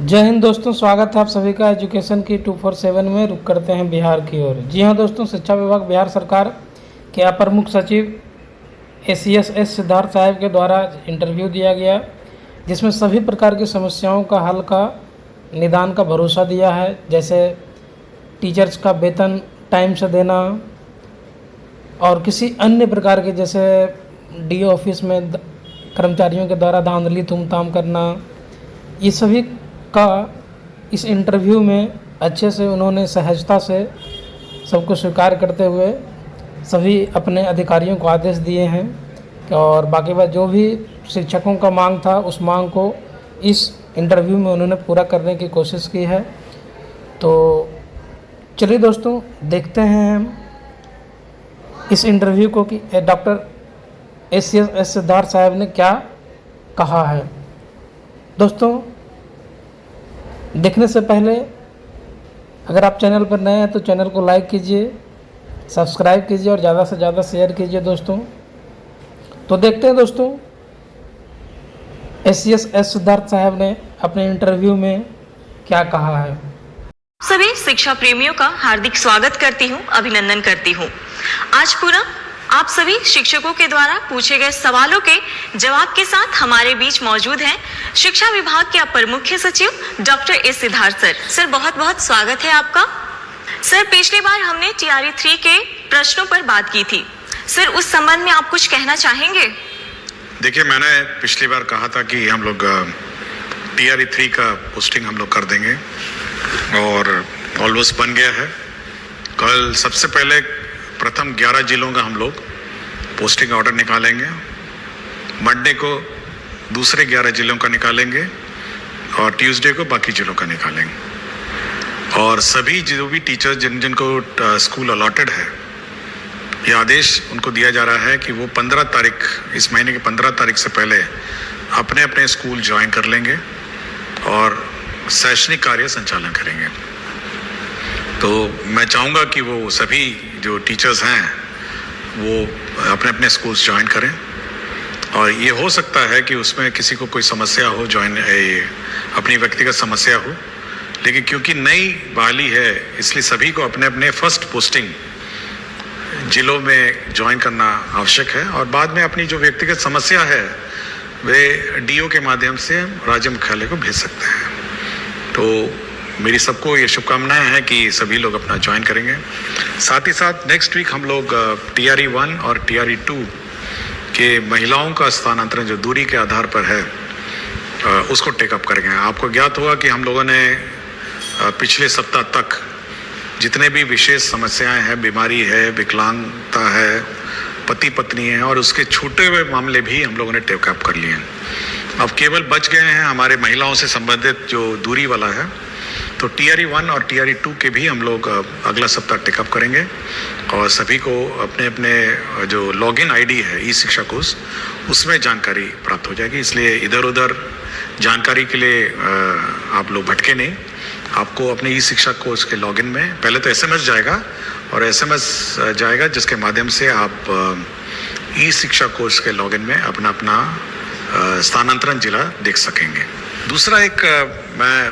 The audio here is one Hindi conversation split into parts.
जय हिंद दोस्तों, स्वागत है आप सभी का एजुकेशन की 247 में। रुक करते हैं बिहार की ओर। जी हाँ दोस्तों, शिक्षा विभाग बिहार सरकार के अपर मुख्य सचिव एस सिद्धार्थ साहब के द्वारा इंटरव्यू दिया गया, जिसमें सभी प्रकार की समस्याओं का हल का निदान का भरोसा दिया है। जैसे टीचर्स का वेतन टाइम से देना और किसी अन्य प्रकार के जैसे डी ऑफिस में कर्मचारियों के द्वारा धांधली तुमताम करना, ये सभी का इस इंटरव्यू में अच्छे से उन्होंने सहजता से सबको स्वीकार करते हुए सभी अपने अधिकारियों को आदेश दिए हैं। और बाकी बात जो भी शिक्षकों का मांग था, उस मांग को इस इंटरव्यू में उन्होंने पूरा करने की कोशिश की है। तो चलिए दोस्तों, देखते हैं हम इस इंटरव्यू को कि डॉक्टर एस सिद्धार्थ साहब ने क्या कहा है। दोस्तों, देखने से पहले अगर आप चैनल पर नए हैं तो चैनल को लाइक कीजिए, सब्सक्राइब कीजिए और ज़्यादा से ज़्यादा शेयर कीजिए दोस्तों। तो देखते हैं दोस्तों, एस सिद्धार्थ साहब ने अपने इंटरव्यू में क्या कहा है। सभी शिक्षा प्रेमियों का हार्दिक स्वागत करती हूँ, अभिनंदन करती हूँ। आज पूरा आप सभी शिक्षकों के द्वारा पूछे गए सवालों के जवाब के साथ हमारे बीच मौजूद हैं शिक्षा विभाग के अपर मुख्य सचिव doctor S Siddharth sir. Sir, बहुत बहुत स्वागत है आपका। सर, पिछली बार हमने TRE 3 के प्रश्नों पर बात की थी। सर, उस संबंध में आप कुछ कहना चाहेंगे? देखिए, मैंने पिछली बार कहा था कि हम लोग TRE 3 का पोस्टिंग हम लोग कर देंगे और ऑलमोस्ट बन गया है। कल सबसे पहले प्रथम 11 जिलों का हम लोग पोस्टिंग ऑर्डर निकालेंगे। मंडे को दूसरे 11 जिलों का निकालेंगे और ट्यूसडे को बाकी जिलों का निकालेंगे। और सभी जो भी टीचर्स जिनको स्कूल अलॉटेड है, ये आदेश उनको दिया जा रहा है कि वो 15 तारीख, इस महीने की 15 तारीख से पहले अपने अपने स्कूल ज्वाइन कर लेंगे और शैक्षणिक कार्य संचालन करेंगे। तो मैं चाहूँगा कि वो सभी जो टीचर्स हैं वो अपने अपने स्कूल्स ज्वाइन करें। और ये हो सकता है कि उसमें किसी को कोई समस्या हो, अपनी व्यक्तिगत समस्या हो, लेकिन क्योंकि नई बहाली है इसलिए सभी को अपने अपने फर्स्ट पोस्टिंग जिलों में ज्वाइन करना आवश्यक है। और बाद में अपनी जो व्यक्तिगत समस्या है वे DO के माध्यम से राज्य मुख्यालय को भेज सकते हैं। तो मेरी सबको ये शुभकामनाएं हैं कि सभी लोग अपना ज्वाइन करेंगे। साथ ही साथ नेक्स्ट वीक हम लोग TRE 1 और TRE 2 के महिलाओं का स्थानांतरण जो दूरी के आधार पर है उसको टेकअप करेंगे। आपको ज्ञात होगा कि हम लोगों ने पिछले सप्ताह तक जितने भी विशेष समस्याएं हैं, बीमारी है, विकलांगता है, पति पत्नी है और उसके छूटे हुए मामले भी हम लोगों ने टेकअप कर लिए हैं। अब केवल बच गए हैं हमारे महिलाओं से संबंधित जो दूरी वाला है। तो TRE 1 और TRE 2 के भी हम लोग अगला सप्ताह टेकअप करेंगे और सभी को अपने अपने जो लॉगिन ID है ई शिक्षा कोर्स, उसमें जानकारी प्राप्त हो जाएगी। इसलिए इधर उधर जानकारी के लिए आप लोग भटके नहीं। आपको अपने ई शिक्षा कोर्स के लॉगिन में पहले तो SMS जाएगा और SMS जाएगा जिसके माध्यम से आप ई शिक्षा कोर्स के लॉगिन में अपना अपना स्थानांतरण जिला देख सकेंगे। दूसरा एक मैं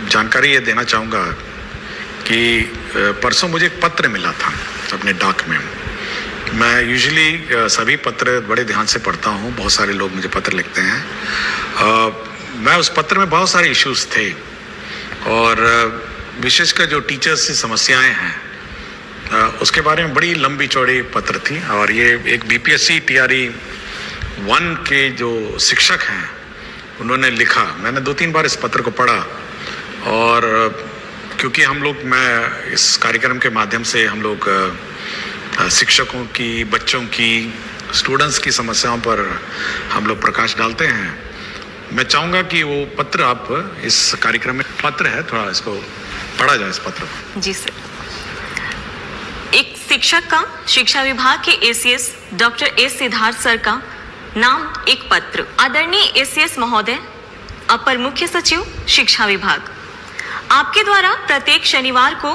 जानकारी ये देना चाहूँगा कि परसों मुझे एक पत्र मिला था अपने डाक में। मैं यूजुअली सभी पत्र बड़े ध्यान से पढ़ता हूँ, बहुत सारे लोग मुझे पत्र लिखते हैं। मैं उस पत्र में बहुत सारे इश्यूज थे और विशेषकर जो टीचर्स की समस्याएं हैं उसके बारे में बड़ी लंबी चौड़ी पत्र थी। और ये एक BPSC TRE 1 के जो शिक्षक हैं उन्होंने लिखा। मैंने 2-3 बार इस पत्र को पढ़ा और क्योंकि मैं इस कार्यक्रम के माध्यम से हम लोग शिक्षकों की, बच्चों की, स्टूडेंट्स की समस्याओं पर हम लोग प्रकाश डालते हैं। मैं चाहूँगा कि वो पत्र आप इस कार्यक्रम में, पत्र है, थोड़ा इसको पढ़ा जाए इस पत्र को। जी सर। एक शिक्षक का शिक्षा विभाग के ACS doctor S Siddharth sir का नाम एक पत्र। आदरणीय ACS महोदय, अपर मुख्य सचिव शिक्षा विभाग, आपके द्वारा प्रत्येक शनिवार को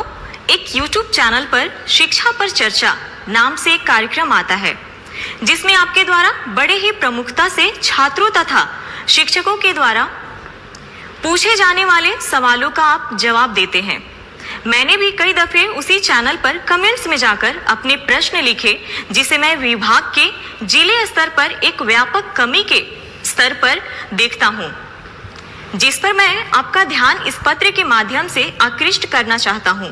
एक YouTube चैनल पर शिक्षा पर चर्चा नाम से एक कार्यक्रम आता है, जिसमें आपके द्वारा बड़े ही प्रमुखता से छात्रों तथा शिक्षकों के द्वारा पूछे जाने वाले सवालों का आप जवाब देते हैं। मैंने भी कई दफे उसी चैनल पर कमेंट्स में जाकर अपने प्रश्न लिखे, जिसे मैं विभाग के जिले स्तर पर एक व्यापक कमी के स्तर पर देखता हूं, जिस पर मैं आपका ध्यान इस पत्र के माध्यम से आकृष्ट करना चाहता हूं,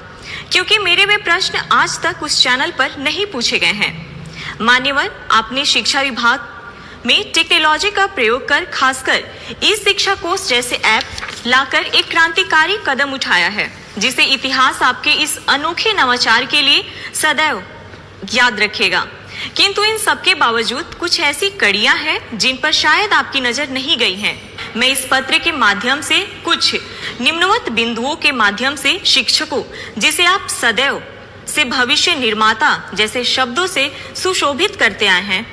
क्योंकि मेरे वे प्रश्न आज तक उस चैनल पर नहीं पूछे गए हैं। मान्यवर, आपने शिक्षा विभाग में टेक्नोलॉजी का प्रयोग कर खासकर ई शिक्षा कोष जैसे ऐप लाकर एक क्रांतिकारी कदम उठाया है, जिसे इतिहास आपके इस अनोखे नवाचार के लिए सदैव याद रखेगा। किंतु इन सबके बावजूद कुछ ऐसी कड़ियां हैं जिन पर शायद आपकी नजर नहीं गई हैं। मैं इस पत्र के माध्यम से कुछ निम्नवत बिंदुओं के माध्यम से शिक्षकों, जिसे आप सदैव से भविष्य निर्माता जैसे शब्दों से सुशोभित करते आए हैं,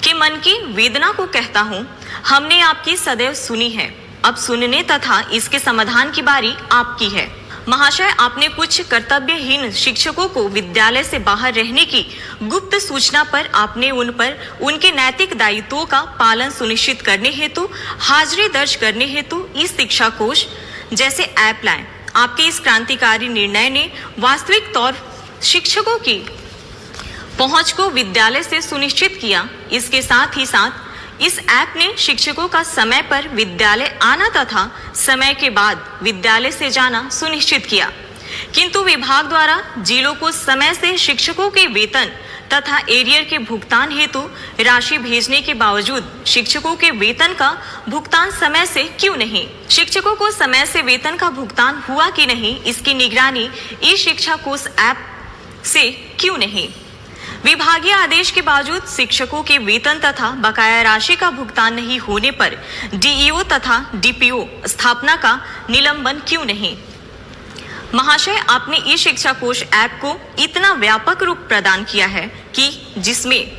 के मन की वेदना को कहता हूं। हमने आपकी सदैव सुनी है, अब सुनने तथा इसके समाधान की बारी आपकी है। महाशय, आपने कुछ कर्तव्यहीन शिक्षकों को विद्यालय से बाहर रहने की गुप्त सूचना पर आपने उन पर उनके नैतिक दायित्वों का पालन सुनिश्चित करने हेतु हाजिरी दर्ज करने हेतु ई शिक्षा कोष जैसे ऐप लाए। आपके इस क्रांतिकारी निर्णय ने वास्तविक तौर शिक्षकों की पहुंच को विद्यालय से सुनिश्चित किया। इसके साथ ही साथ इस ऐप ने शिक्षकों का समय पर विद्यालय आना तथा समय के बाद विद्यालय से जाना सुनिश्चित किया। किंतु विभाग द्वारा जिलों को समय से शिक्षकों के वेतन तथा एरियर के भुगतान हेतु राशि भेजने के बावजूद शिक्षकों के वेतन का भुगतान समय से क्यों नहीं? शिक्षकों को समय से वेतन का भुगतान हुआ कि नहीं, इसकी निगरानी ई शिक्षा कोष ऐप से क्यों नहीं? विभागीय आदेश के बावजूद शिक्षकों के वेतन तथा बकाया राशि का भुगतान नहीं होने पर डीईओ तथा डीपीओ स्थापना का निलंबन क्यों नहीं? महाशय, आपने ई शिक्षा कोष ऐप को इतना व्यापक रूप प्रदान किया है कि जिसमें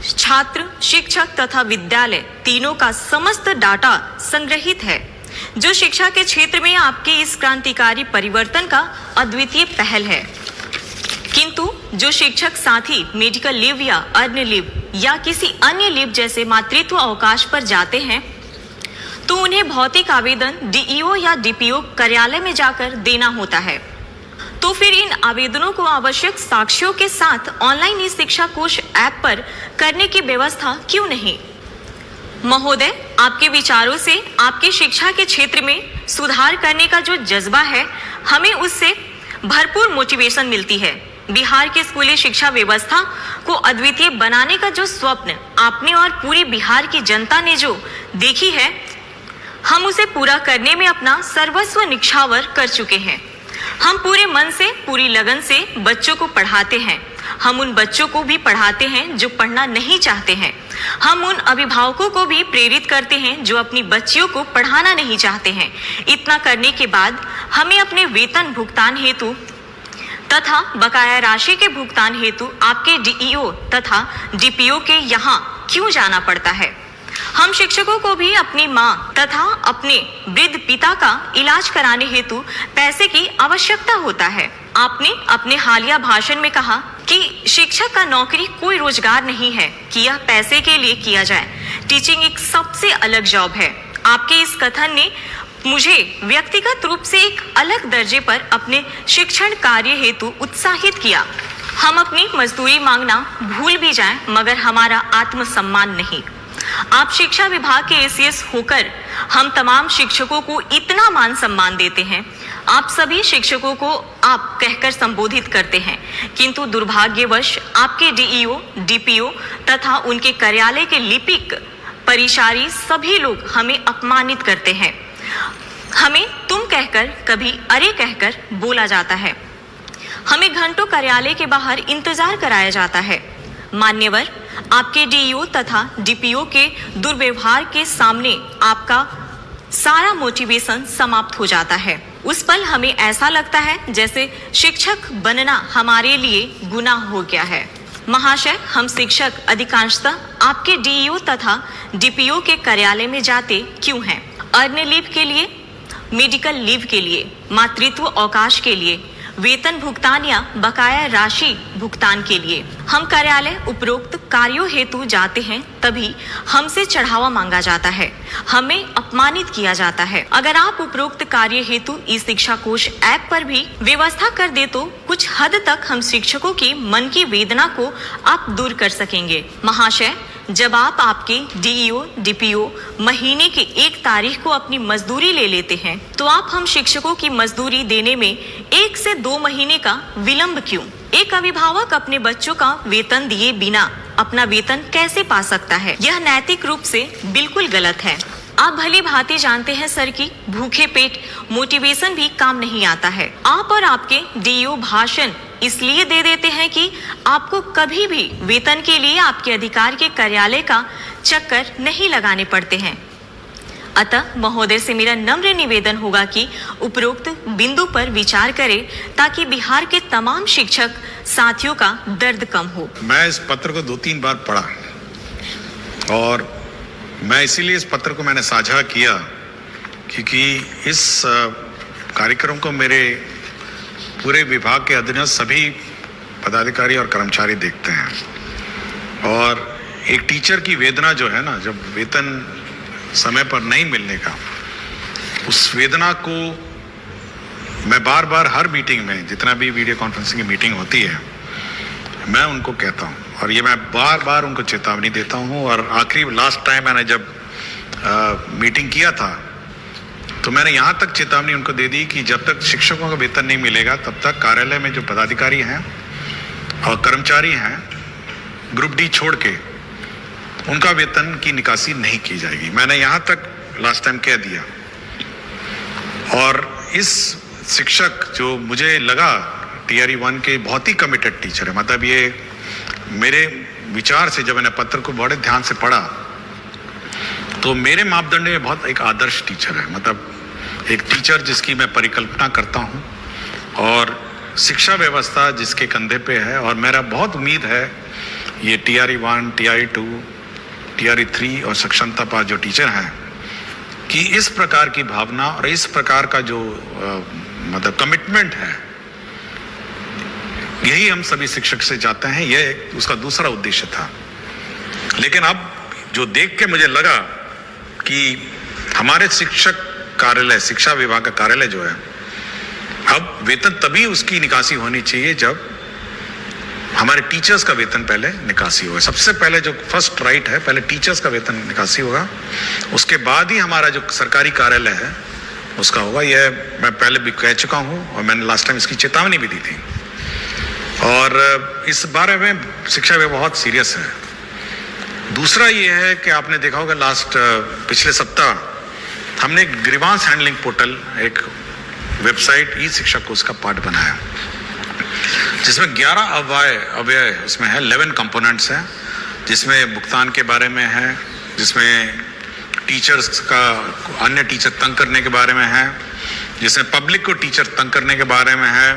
छात्र, शिक्षक तथा विद्यालय तीनों का समस्त डाटा संग्रहित है, जो शिक्षा के क्षेत्र में आपके इस क्रांतिकारी परिवर्तन का अद्वितीय पहल है। किंतु जो शिक्षक साथी मेडिकल लीव या अर्न लीव या किसी अन्य लीव जैसे मातृत्व अवकाश पर जाते हैं, तो उन्हें भौतिक आवेदन डीईओ या डीपीओ कार्यालय में जाकर देना होता है। तो फिर इन आवेदनों को आवश्यक साक्ष्यों के साथ ऑनलाइन ई शिक्षा कोष ऐप पर करने की व्यवस्था क्यों नहीं? महोदय, आपके विचारों से आपकी शिक्षा के क्षेत्र में सुधार करने का जो जज्बा है, हमें उससे भरपूर मोटिवेशन मिलती है। बिहार की स्कूली शिक्षा व्यवस्था को अद्वितीय बनाने का जो स्वप्न आपने और पूरी बिहार की जनता ने जो देखी है, हम उसे पूरा करने में अपना सर्वस्व निछावर कर चुके हैं। हम पूरे मन से, पूरी लगन से बच्चों को पढ़ाते हैं। हम उन बच्चों को भी पढ़ाते हैं जो पढ़ना नहीं चाहते हैं। हम उन अभिभावकों को भी प्रेरित करते हैं जो अपनी बच्चियों को पढ़ाना नहीं चाहते हैं। इतना करने के बाद हमें अपने वेतन भुगतान हेतु तथा बकाया राशि के भुगतान हेतु आपके डीईओ तथा डीपीओ के यहाँ क्यों जाना पड़ता है? हम शिक्षकों को भी अपनी माँ तथा अपने वृद्ध पिता का इलाज कराने हेतु पैसे की आवश्यकता होता है। आपने अपने हालिया भाषण में कहा कि शिक्षक का नौकरी कोई रोजगार नहीं है कि यह पैसे के लिए किया जाए। टीचिंग एक सबसे अलग जॉब है। आपके इस कथन ने मुझे व्यक्तिगत रूप से एक अलग दर्जे पर अपने शिक्षण कार्य हेतु उत्साहित किया। हम अपनी मजदूरी मांगना भूल भी जाएं, मगर हमारा आत्मसम्मान नहीं। आप शिक्षा विभाग के एसीएस होकर हम तमाम शिक्षकों को इतना मान सम्मान देते हैं। आप सभी शिक्षकों को आप कहकर संबोधित करते हैं, किंतु दुर्भाग्यवश आपके डीईओ, डीपीओ तथा उनके कार्यालय के लिपिक, परिचारी सभी लोग हमें अपमानित करते हैं। हमें तुम कहकर, कभी अरे कहकर बोला जाता है। हमें घंटों कार्यालय के बाहर इंतजार कराया जाता है। मान्यवर, आपके डीईओ तथा डीपीओ के दुर्व्यवहार के सामने आपका सारा मोटिवेशन समाप्त हो जाता है। उस पल हमें ऐसा लगता है जैसे शिक्षक बनना हमारे लिए गुनाह हो गया है। महाशय, हम शिक्षक अधिकांशतः आपके डीईओ तथा डीपीओ के कार्यालय में जाते क्यों हैं? अर्न लीव के लिए, मेडिकल लीव के लिए, मातृत्व अवकाश के लिए, वेतन भुगतान या बकाया राशि भुगतान के लिए। हम कार्यालय उपरोक्त कार्यों हेतु जाते हैं तभी हमसे चढ़ावा मांगा जाता है, हमें अपमानित किया जाता है। अगर आप उपरोक्त कार्य हेतु ई शिक्षा कोश ऐप पर भी व्यवस्था कर दे तो कुछ हद तक हम शिक्षकों की मन की वेदना को आप दूर कर सकेंगे। महाशय, जब आप आपके डीईओ डीपीओ महीने की 1 तारीख को अपनी मजदूरी ले लेते हैं तो आप हम शिक्षकों की मजदूरी देने में 1 से 2 महीने का विलंब क्यों? एक अभिभावक अपने बच्चों का वेतन दिए बिना अपना वेतन कैसे पा सकता है? यह नैतिक रूप से बिल्कुल गलत है। आप भली भांति जानते हैं सर कि भूखे पेट मोटिवेशन भी काम नहीं आता है। आप और आपके डीईओ भाषण इसलिए दे देते हैं कि आपको कभी भी वेतन के लिए आपके अधिकार के कार्यालय का चक्कर नहीं लगाने पड़ते हैं। अतः महोदय से मेरा नम्र निवेदन होगा कि उपरोक्त बिंदु पर विचार करें ताकि बिहार के तमाम शिक्षक साथियों का दर्द कम हो। मैं इस पत्र को 2-3 बार पढ़ा और मैं इसीलिए इस पत्र को मैंने साझा किया क्योंकि इस कार्यक्रम को मेरे पूरे विभाग के अधीनस्थ सभी पदाधिकारी और कर्मचारी देखते हैं। और एक टीचर की वेदना जो है ना, जब वेतन समय पर नहीं मिलने का, उस वेदना को मैं बार बार हर मीटिंग में, जितना भी वीडियो कॉन्फ्रेंसिंग की मीटिंग होती है, मैं उनको कहता हूँ और ये मैं बार बार उनको चेतावनी देता हूँ। और आखिरी लास्ट टाइम मैंने जब मीटिंग किया था तो मैंने यहाँ तक चेतावनी उनको दे दी कि जब तक शिक्षकों का वेतन नहीं मिलेगा तब तक कार्यालय में जो पदाधिकारी हैं और कर्मचारी हैं, ग्रुप डी छोड़ के, उनका वेतन की निकासी नहीं की जाएगी। मैंने यहाँ तक लास्ट टाइम कह दिया। और इस शिक्षक जो मुझे लगा टीआरई 1 के बहुत ही कमिटेड टीचर है, मतलब ये मेरे विचार से जब मैंने पत्र को बड़े ध्यान से पढ़ा तो मेरे मापदंड में बहुत एक आदर्श टीचर है, मतलब एक टीचर जिसकी मैं परिकल्पना करता हूँ और शिक्षा व्यवस्था जिसके कंधे पे है। और मेरा बहुत उम्मीद है ये टीआरई 1, टीआरई 2, टीआरई 3 और सक्षमता पास जो टीचर हैं कि इस प्रकार की भावना और इस प्रकार का जो मतलब कमिटमेंट है, यही हम सभी शिक्षक से चाहते हैं। यह उसका दूसरा उद्देश्य था। लेकिन अब जो देख के मुझे लगा कि हमारे शिक्षक कार्यालय, शिक्षा विभाग का कार्यालय जो है, अब वेतन तभी उसकी निकासी होनी चाहिए जब हमारे टीचर्स का वेतन पहले निकासी होगा। सबसे पहले जो फर्स्ट राइट है, पहले टीचर्स का वेतन निकासी होगा, उसके बाद ही हमारा जो सरकारी कार्यालय है उसका होगा। यह मैं पहले भी कह चुका हूँ और मैंने लास्ट टाइम इसकी चेतावनी भी दी थी। और इस बारे में शिक्षा विभाग बहुत सीरियस है। दूसरा ये है कि आपने देखा होगा पिछले सप्ताह हमने एक ग्रीवांस हैंडलिंग पोर्टल, एक वेबसाइट ई शिक्षा कोर्स का पार्ट बनाया जिसमें 11 अव्यय उसमें है, 11 कंपोनेंट्स हैं, जिसमें भुगतान के बारे में है, जिसमें टीचर्स का अन्य टीचर तंग करने के बारे में है, जिसमें पब्लिक को टीचर तंग करने के बारे में है,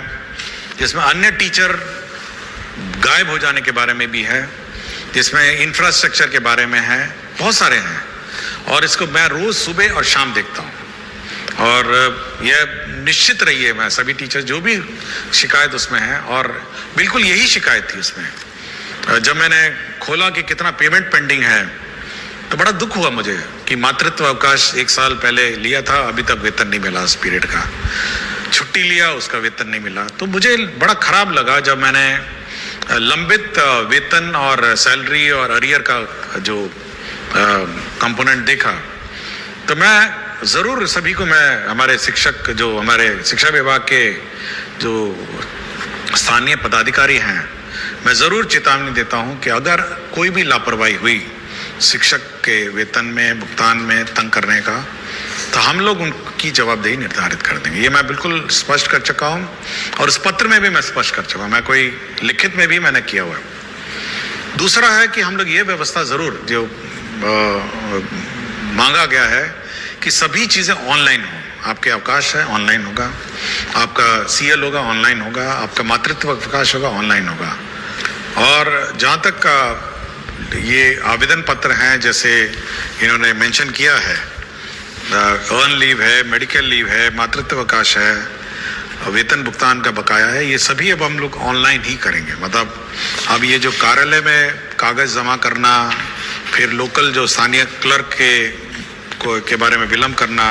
जिसमें अन्य टीचर गायब हो जाने के बारे में भी है, जिसमें इंफ्रास्ट्रक्चर के बारे में है, बहुत सारे हैं। और इसको मैं रोज सुबह और शाम देखता हूँ और यह निश्चित रही है, मैं सभी टीचर जो भी शिकायत उसमें है, और बिल्कुल यही शिकायत थी उसमें। जब मैंने खोला कि कितना पेमेंट पेंडिंग है तो बड़ा दुख हुआ मुझे कि मातृत्व अवकाश 1 साल पहले लिया था, अभी तक वेतन नहीं मिला उस पीरियड का, छुट्टी लिया उसका वेतन नहीं मिला। तो मुझे बड़ा खराब लगा जब मैंने लंबित वेतन और सैलरी और अरियर का जो कंपोनेंट देखा। तो मैं ज़रूर सभी को, मैं हमारे शिक्षक जो हमारे शिक्षा विभाग के जो स्थानीय पदाधिकारी हैं, मैं ज़रूर चेतावनी देता हूं कि अगर कोई भी लापरवाही हुई शिक्षक के वेतन में, भुगतान में तंग करने का, तो हम लोग उनकी जवाबदेही निर्धारित कर देंगे। ये मैं बिल्कुल स्पष्ट कर चुका हूं और उस पत्र में भी मैं स्पष्ट कर चुका हूं, मैं कोई लिखित में भी मैंने किया हुआ है। दूसरा है कि हम लोग ये व्यवस्था ज़रूर जो मांगा गया है कि सभी चीज़ें ऑनलाइन हो। आपके अवकाश है ऑनलाइन होगा, आपका सीएल होगा ऑनलाइन होगा, आपका मातृत्व अवकाश होगा ऑनलाइन होगा। और जहाँ तक का ये आवेदन पत्र हैं, जैसे इन्होंने मेंशन किया है, अर्न लीव है, मेडिकल लीव है, मातृत्व अवकाश है, वेतन भुगतान का बकाया है, ये सभी अब हम लोग ऑनलाइन ही करेंगे। मतलब अब ये जो कार्यालय में कागज़ जमा करना, फिर लोकल जो स्थानीय क्लर्क के बारे में विलम्ब करना,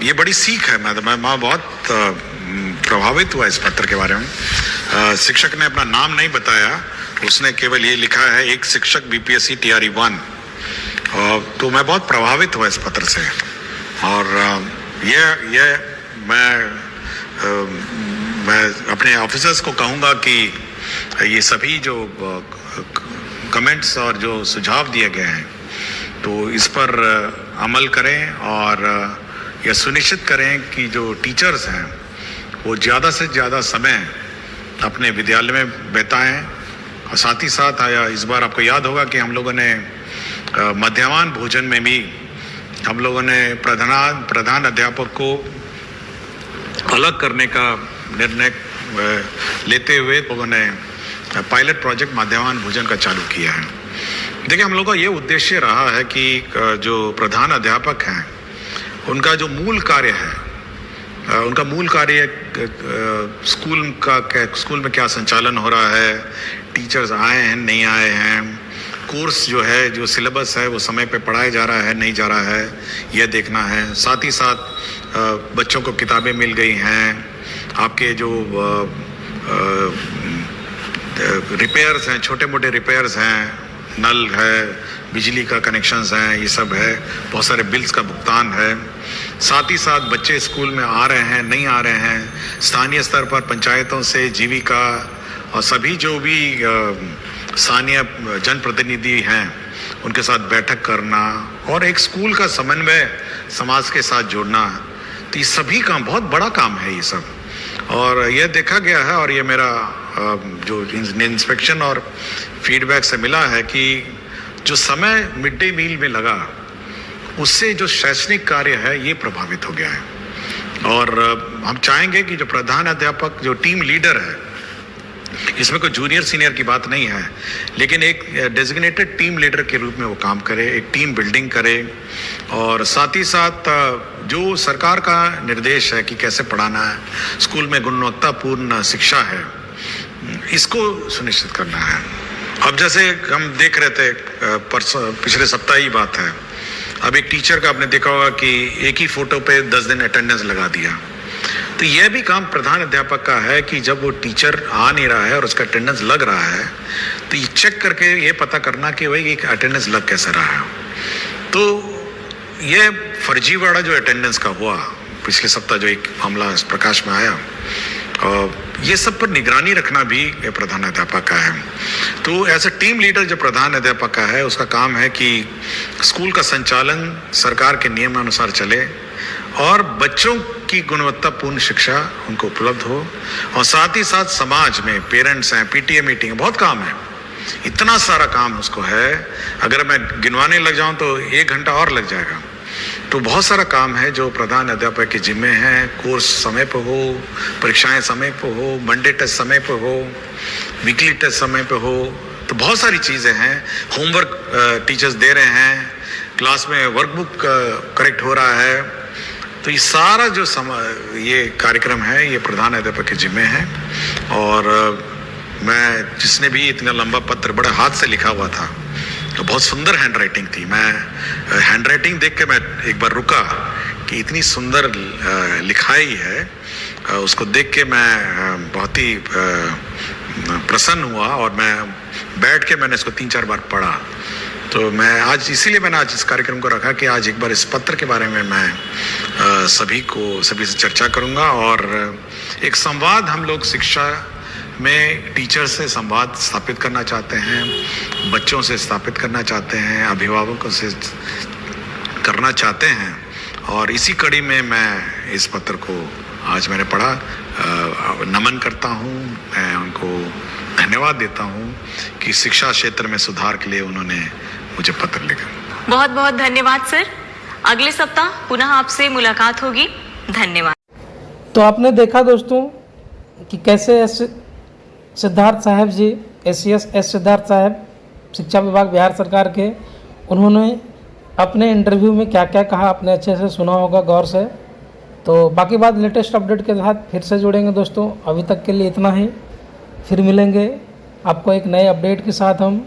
ये बड़ी सीख है। मैं बहुत प्रभावित हुआ इस पत्र के बारे में। शिक्षक ने अपना नाम नहीं बताया, उसने केवल ये लिखा है एक शिक्षक बीपीएससी TRE 1। तो मैं बहुत प्रभावित हुआ इस पत्र से, और ये मैं अपने ऑफिसर्स को कहूँगा कि ये सभी जो कमेंट्स और जो सुझाव दिए गए हैं तो इस पर अमल करें, और यह सुनिश्चित करें कि जो टीचर्स हैं वो ज़्यादा से ज़्यादा समय अपने विद्यालय में बिताएं। और साथ ही साथ इस बार आपको याद होगा कि हम लोगों ने मध्याह्न भोजन में भी हम लोगों ने प्रधान अध्यापक को अलग करने का निर्णय लेते हुए लोगों ने पायलट प्रोजेक्ट मध्याह्न भोजन का चालू किया है। देखिए, हम लोगों का ये उद्देश्य रहा है कि जो प्रधान अध्यापक हैं उनका जो मूल कार्य है, उनका मूल कार्य स्कूल में क्या संचालन हो रहा है, टीचर्स आए हैं नहीं आए हैं, कोर्स जो है, जो सिलेबस है वो समय पे पढ़ाया जा रहा है नहीं जा रहा है, यह देखना है। साथ ही साथ बच्चों को किताबें मिल गई हैं, आपके जो रिपेयर्स हैं, छोटे मोटे रिपेयर्स हैं, नल है, बिजली का कनेक्शंस हैं, ये सब है, बहुत सारे बिल्स का भुगतान है। साथ ही साथ बच्चे स्कूल में आ रहे हैं नहीं आ रहे हैं, स्थानीय स्तर पर पंचायतों से जीविका और सभी जो भी स्थानीय जनप्रतिनिधि हैं उनके साथ बैठक करना और एक स्कूल का समन्वय समाज के साथ जोड़ना, तो ये सभी काम बहुत बड़ा काम है ये सब। और यह देखा गया है, और ये मेरा जो इंस्पेक्शन और फीडबैक से मिला है कि जो समय मिड डे मील में लगा उससे जो शैक्षणिक कार्य है ये प्रभावित हो गया है। और हम चाहेंगे कि जो प्रधान अध्यापक, जो टीम लीडर है, इसमें कोई जूनियर सीनियर की बात नहीं है, लेकिन एक डेजिग्नेटेड टीम लीडर के रूप में वो काम करे, एक टीम बिल्डिंग करे, और साथ ही साथ जो सरकार का निर्देश है कि कैसे पढ़ाना है, स्कूल में गुणवत्तापूर्ण शिक्षा है, इसको सुनिश्चित करना है। अब जैसे हम देख रहे थे पिछले सप्ताह ही बात है, अब एक टीचर का आपने देखा होगा कि एक ही फोटो पे 10 दिन अटेंडेंस लगा दिया। तो यह भी काम प्रधान अध्यापक का है कि जब वो टीचर आ नहीं रहा है और उसका अटेंडेंस लग रहा है तो ये चेक करके ये पता करना कि भाई एक अटेंडेंस लग कैसे रहा है। तो ये फर्जीवाड़ा जो अटेंडेंस का हुआ पिछले सप्ताह, जो एक मामला प्रकाश में आया, ये सब पर निगरानी रखना भी प्रधान अध्यापक का है। तो ऐसे टीम लीडर जो प्रधान अध्यापक का है उसका काम है कि स्कूल का संचालन सरकार के नियमानुसार चले और बच्चों की गुणवत्तापूर्ण शिक्षा उनको उपलब्ध हो, और साथ ही साथ समाज में पेरेंट्स हैं, PTA मीटिंग, बहुत काम है, इतना सारा काम उसको है, अगर मैं गिनवाने लग जाऊं तो 1 घंटा और लग जाएगा। तो बहुत सारा काम है जो प्रधान अध्यापक के जिम्मे है। कोर्स समय पर हो, परीक्षाएं समय पर हो, मंडे टेस्ट समय पर हो, वीकली टेस्ट समय पर हो, तो बहुत सारी चीज़ें हैं। होमवर्क टीचर्स दे रहे हैं, क्लास में वर्कबुक करेक्ट हो रहा है, तो ये सारा जो ये कार्यक्रम है ये प्रधान अध्यापक के जिम्मे है। और मैं जिसने भी इतना लंबा पत्र बड़ा हाथ से लिखा हुआ था, तो बहुत सुंदर हैंड राइटिंग थी, मैं हैंड राइटिंग देख के मैं एक बार रुका कि इतनी सुंदर लिखाई है, उसको देख के मैं बहुत ही प्रसन्न हुआ और मैं बैठ के मैंने इसको 3-4 बार पढ़ा। तो मैं आज इसीलिए मैंने आज इस कार्यक्रम को रखा कि आज एक बार इस पत्र के बारे में मैं सभी से चर्चा करूंगा, और एक संवाद हम लोग शिक्षा में टीचर से संवाद स्थापित करना चाहते हैं, बच्चों से स्थापित करना चाहते हैं, अभिभावकों से करना चाहते हैं, और इसी कड़ी में मैं इस पत्र को आज मैंने पढ़ा, नमन करता हूँ, मैं उनको धन्यवाद देता हूँ कि शिक्षा क्षेत्र में सुधार के लिए उन्होंने मुझे पत्र लिखा। बहुत बहुत धन्यवाद सर। अगले सप्ताह पुनः आपसे मुलाकात होगी। धन्यवाद। तो आपने देखा दोस्तों कि कैसे सिद्धार्थ साहब जी, ACS एस सिद्धार्थ साहब, शिक्षा विभाग बिहार सरकार के, उन्होंने अपने इंटरव्यू में क्या क्या कहा, आपने अच्छे से सुना होगा गौर से। तो बाकी बात लेटेस्ट अपडेट के साथ फिर से जुड़ेंगे दोस्तों। अभी तक के लिए इतना ही, फिर मिलेंगे आपको एक नए अपडेट के साथ हम।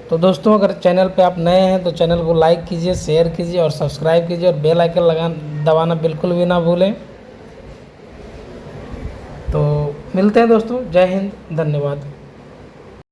तो दोस्तों अगर चैनल पे आप नए हैं तो चैनल को लाइक कीजिए, शेयर कीजिए और सब्सक्राइब कीजिए और बेल आइकन दबाना बिल्कुल भी ना भूलें। तो मिलते हैं दोस्तों, जय हिंद, धन्यवाद।